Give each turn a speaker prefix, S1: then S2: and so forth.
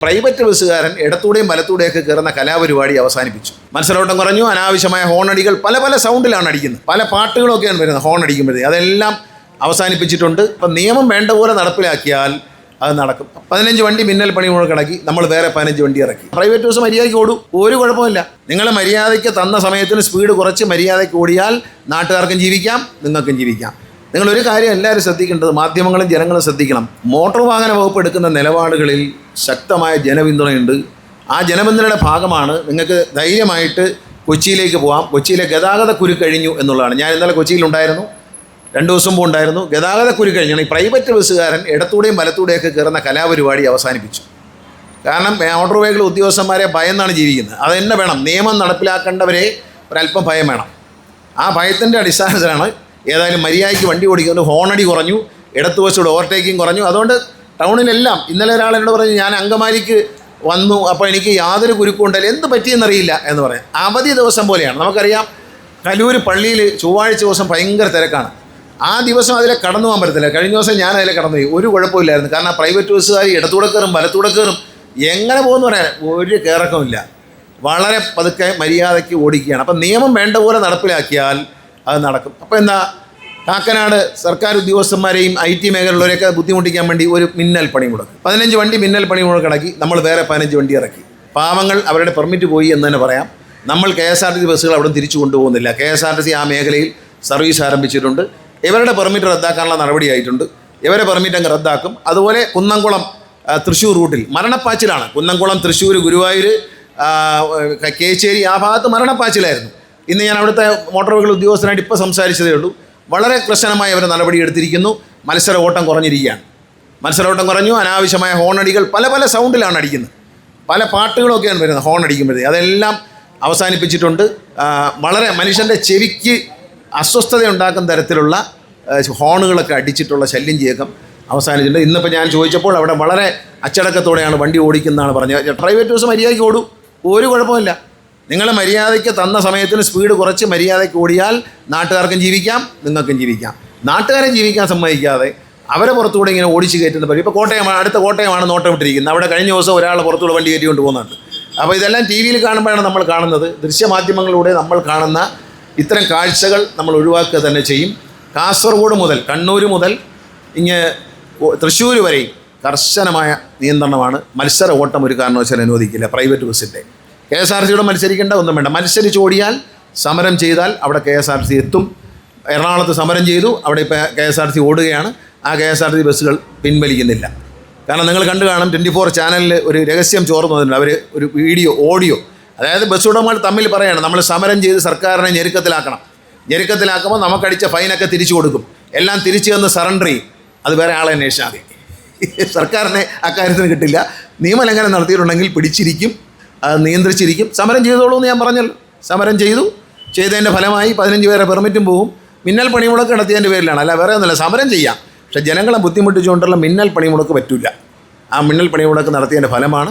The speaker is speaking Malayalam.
S1: പ്രൈവറ്റ് ബസ്സുകാരൻ ഇടത്തൂടെയും വലത്തൂടെയൊക്കെ കയറുന്ന കലാപരിപാടി അവസാനിപ്പിച്ചു. മത്സരോട്ടം കുറഞ്ഞു. അനാവശ്യമായ ഹോണടികൾ പല സൗണ്ടിലാണ് അടിക്കുന്നത്. പല പാട്ടുകളൊക്കെയാണ് വരുന്നത് ഹോൺ അടിക്കുമ്പോഴേ. അതെല്ലാം അവസാനിപ്പിച്ചിട്ടുണ്ട്. അപ്പം നിയമം വേണ്ട പോലെ നടപ്പിലാക്കിയാൽ അത് നടക്കും. 15 വണ്ടി മിന്നൽ പണി മുഴക്കിടക്കി നമ്മൾ വേറെ 15 വണ്ടി ഇറക്കി. പ്രൈവറ്റ് ബസ് മര്യാദയ്ക്ക് ഓടും, ഒരു കുഴപ്പമില്ല. നിങ്ങൾ മര്യാദയ്ക്ക് തന്ന സമയത്തിന് സ്പീഡ് കുറച്ച് മര്യാദയ്ക്ക് ഓടിയാൽ നാട്ടുകാർക്കും ജീവിക്കാം, നിങ്ങൾക്കും ജീവിക്കാം. നിങ്ങളൊരു കാര്യം എല്ലാവരും ശ്രദ്ധിക്കേണ്ടത്, മാധ്യമങ്ങളും ജനങ്ങളും ശ്രദ്ധിക്കണം. മോട്ടോർ വാഹന വകുപ്പ് എടുക്കുന്ന നിലപാടുകളിൽ ശക്തമായ ജനപിന്തുണയുണ്ട്. ആ ജനപിന്തുണയുടെ ഭാഗമാണ് നിങ്ങൾക്ക് ധൈര്യമായിട്ട് കൊച്ചിയിലേക്ക് പോകാം. കൊച്ചിയിലെ ഗതാഗത കുരുക്ക് കഴിഞ്ഞു എന്നുള്ളതാണ്. ഞാൻ ഇന്നലെ കൊച്ചിയിലുണ്ടായിരുന്നു, 2 ദിവസം മുമ്പ് ഉണ്ടായിരുന്നു. ഗതാഗത കുരുക്ക് കഴിഞ്ഞാണ്. ഈ പ്രൈവറ്റ് ബസ്സുകാരൻ ഇടത്തൂടെയും വലത്തൂടെയൊക്കെ കയറുന്ന കലാപരിപാടി അവസാനിപ്പിച്ചു. കാരണം മോട്ടോർ വെഹിക്കിൾ ഉദ്യോഗസ്ഥന്മാരെ ഭയന്നാണ് ജീവിക്കുന്നത്. അതെന്നെ വേണം, നിയമം നടപ്പിലാക്കേണ്ടവരെ ഒരല്പം ഭയം വേണം. ആ ഭയത്തിൻ്റെ അടിസ്ഥാനത്തിലാണ് ഏതായാലും മര്യാദയ്ക്ക് വണ്ടി ഓടിക്കുന്നത്. ഹോണടി കുറഞ്ഞു, ഇടത്ത് ബസ്സുടെ ഓവർടേക്കിംഗ് കുറഞ്ഞു. അതുകൊണ്ട് ടൗണിലെല്ലാം ഇന്നലെ ഒരാൾ എന്നോട് പറഞ്ഞു, ഞാൻ അങ്കമാലിക്ക് വന്നു, അപ്പോൾ എനിക്ക് യാതൊരു കുരുക്കും ഉണ്ടല്ലോ, എന്ത് പറ്റിയെന്നറിയില്ല എന്ന് പറയാം. അവധി ദിവസം പോലെയാണ്. നമുക്കറിയാം കലൂർ പള്ളിയിൽ ചൊവ്വാഴ്ച ദിവസം ഭയങ്കര തിരക്കാണ്. ആ ദിവസം അതിലെ കടന്നു പോകാൻ പറ്റത്തില്ല. കഴിഞ്ഞ ദിവസം ഞാൻ അതിലെ കടന്നുപോയി, ഒരു കുഴപ്പമില്ലായിരുന്നു. കാരണം പ്രൈവറ്റ് ബസ്സുകാർ ഇടത്തൂടെ കയറും വലത്തൂടെ കയറും, എങ്ങനെ പോകുമെന്ന് പറയാൻ ഒരു കയറക്കമില്ല. വളരെ പതുക്കെ മര്യാദയ്ക്ക് ഓടിക്കുകയാണ്. അപ്പം നിയമം വേണ്ട പോലെ നടപ്പിലാക്കിയാൽ അത് നടക്കും. അപ്പോൾ എന്താ, കാക്കനാട് സർക്കാർ ഉദ്യോഗസ്ഥന്മാരെയും IT മേഖലയുള്ളവരെയൊക്കെ ബുദ്ധിമുട്ടിക്കാൻ വേണ്ടി ഒരു മിന്നൽ പണി മുടക്കും. 15 വണ്ടി മിന്നൽ പണി മുടക്കിടക്കി നമ്മൾ വേറെ 15 വണ്ടി ഇറക്കി. പാവങ്ങൾ അവരുടെ പെർമിറ്റ് പോയി എന്ന് തന്നെ പറയാം. നമ്മൾ KSRTC ബസ്സുകൾ അവിടെ തിരിച്ചു കൊണ്ടുപോകുന്നില്ല. KSRTC ആ മേഖലയിൽ സർവീസ് ആരംഭിച്ചിട്ടുണ്ട്. ഇവരുടെ പെർമിറ്റ് റദ്ദാക്കാനുള്ള നടപടിയായിട്ടുണ്ട്. ഇവരെ പെർമിറ്റ് അങ്ങ് റദ്ദാക്കും. അതുപോലെ കുന്നംകുളം തൃശ്ശൂർ റൂട്ടിൽ മരണപ്പാച്ചിലാണ്. കുന്നംകുളം, തൃശ്ശൂർ, ഗുരുവായൂർ, കേച്ചേരി ആ ഭാഗത്ത് മരണപ്പാച്ചിലായിരുന്നു. ഇന്ന് ഞാൻ അവിടുത്തെ മോട്ടോർ വെഹിക്കിൾ ഉദ്യോഗസ്ഥനായിട്ട് ഇപ്പോൾ സംസാരിച്ചതേ ഉള്ളൂ. വളരെ കർശനമായി അവർ നടപടി എടുത്തിരിക്കുന്നു. മത്സര ഓട്ടം കുറഞ്ഞിരിക്കുകയാണ്. മത്സരോട്ടം കുറഞ്ഞു. അനാവശ്യമായ ഹോണടികൾ പല സൗണ്ടിലാണ് അടിക്കുന്നത്. പല പാട്ടുകളൊക്കെയാണ് വരുന്നത് ഹോൺ അടിക്കുമ്പോഴേ. അതെല്ലാം അവസാനിപ്പിച്ചിട്ടുണ്ട്. വളരെ മനുഷ്യൻ്റെ ചെവിക്ക് അസ്വസ്ഥത ഉണ്ടാക്കുന്ന തരത്തിലുള്ള ഹോണുകളൊക്കെ അടിച്ചിട്ടുള്ള ശല്യം ചെയ്യക്കം അവസാനിച്ചിട്ടുണ്ട്. ഇന്നിപ്പോൾ ഞാൻ ചോദിച്ചപ്പോൾ അവിടെ വളരെ അച്ചടക്കത്തോടെയാണ് വണ്ടി ഓടിക്കുന്നതാണ് പറഞ്ഞത്. പ്രൈവറ്റ് ബസ് മര്യാദയ്ക്ക് ഓടും, ഒരു കുഴപ്പമില്ല. നിങ്ങൾ മര്യാദയ്ക്ക് തന്ന സമയത്തിന് സ്പീഡ് കുറച്ച് മര്യാദയ്ക്ക് ഓടിയാൽ നാട്ടുകാർക്കും ജീവിക്കാം, നിങ്ങൾക്കും ജീവിക്കാം. നാട്ടുകാരെ ജീവിക്കാൻ സമ്മതിക്കാതെ അവരെ പുറത്തുകൂടെ ഇങ്ങനെ ഓടിച്ച് കയറ്റുന്ന പരി. ഇപ്പോൾ അടുത്ത കോട്ടയമാണ് നോട്ടമിട്ടിരിക്കുന്നത്. അവിടെ കഴിഞ്ഞ ദിവസം ഒരാൾ പുറത്തുകൂടെ വണ്ടി കയറ്റിക്കൊണ്ട് പോകുന്നുണ്ട്. അപ്പോൾ ഇതെല്ലാം TV യിൽ കാണുമ്പോഴാണ് നമ്മൾ കാണുന്നത്. ദൃശ്യമാധ്യമങ്ങളിലൂടെ നമ്മൾ കാണുന്ന ഇത്തരം കാഴ്ചകൾ നമ്മൾ ഒഴിവാക്കുക തന്നെ ചെയ്യും. കാസർഗോഡ് മുതൽ കണ്ണൂർ മുതൽ തൃശ്ശൂർ വരെയും കർശനമായ നിയന്ത്രണമാണ്. മത്സര ഓട്ടം ഒരു കാരണവശാലും അനുവദിക്കില്ല പ്രൈവറ്റ് ബസ്സിൻ്റെ. KSRTCയോട് മത്സരിക്കേണ്ട ഒന്നും വേണ്ട. മത്സരിച്ചോടിയാൽ സമരം ചെയ്താൽ അവിടെ KSRTC എത്തും. എറണാകുളത്ത് സമരം ചെയ്തു, അവിടെ ഇപ്പോൾ KSRTC ഓടുകയാണ്. ആ KSRTC ബസ്സുകൾ പിൻവലിക്കുന്നില്ല. കാരണം നിങ്ങൾ കണ്ടു കാണും, 24 ചാനലിൽ ഒരു രഹസ്യം ചോർന്നു വന്നിട്ടുണ്ട്. അവർ ഒരു ഓഡിയോ, അതായത് ബസ് ഉടമകൾ തമ്മിൽ പറയണം, നമ്മൾ സമരം ചെയ്ത് സർക്കാരിനെ ഞെരുക്കത്തിലാക്കണം. ഞെരുക്കത്തിലാക്കുമ്പോൾ നമുക്കടിച്ച ഫൈനൊക്കെ തിരിച്ചു കൊടുക്കും. എല്ലാം തിരിച്ചു തന്ന് സറണ്ടർ ചെയ്യും. അത് വേറെ ആളെ അന്വേഷിച്ചാൽ മതി. സർക്കാരിനെ അക്കാര്യത്തിന് കിട്ടില്ല. നിയമലംഘനം നടത്തിയിട്ടുണ്ടെങ്കിൽ പിടിച്ചിരിക്കും, അത് നിയന്ത്രിച്ചിരിക്കും. സമരം ചെയ്തോളൂ എന്ന് ഞാൻ പറഞ്ഞല്ലോ. സമരം ചെയ്തതിൻ്റെ ഫലമായി 15 പേരെ പെർമിറ്റും പോകും. മിന്നൽ പണിമുടക്ക് നടത്തിയതിൻ്റെ പേരിലാണ്, അല്ല വേറെ ഒന്നുമില്ല. സമരം ചെയ്യാം, പക്ഷേ ജനങ്ങളെ ബുദ്ധിമുട്ടിച്ചുകൊണ്ടുള്ള മിന്നൽ പണിമുടക്ക് പറ്റില്ല. ആ മിന്നൽ പണിമുടക്ക് നടത്തിയതിൻ്റെ ഫലമാണ്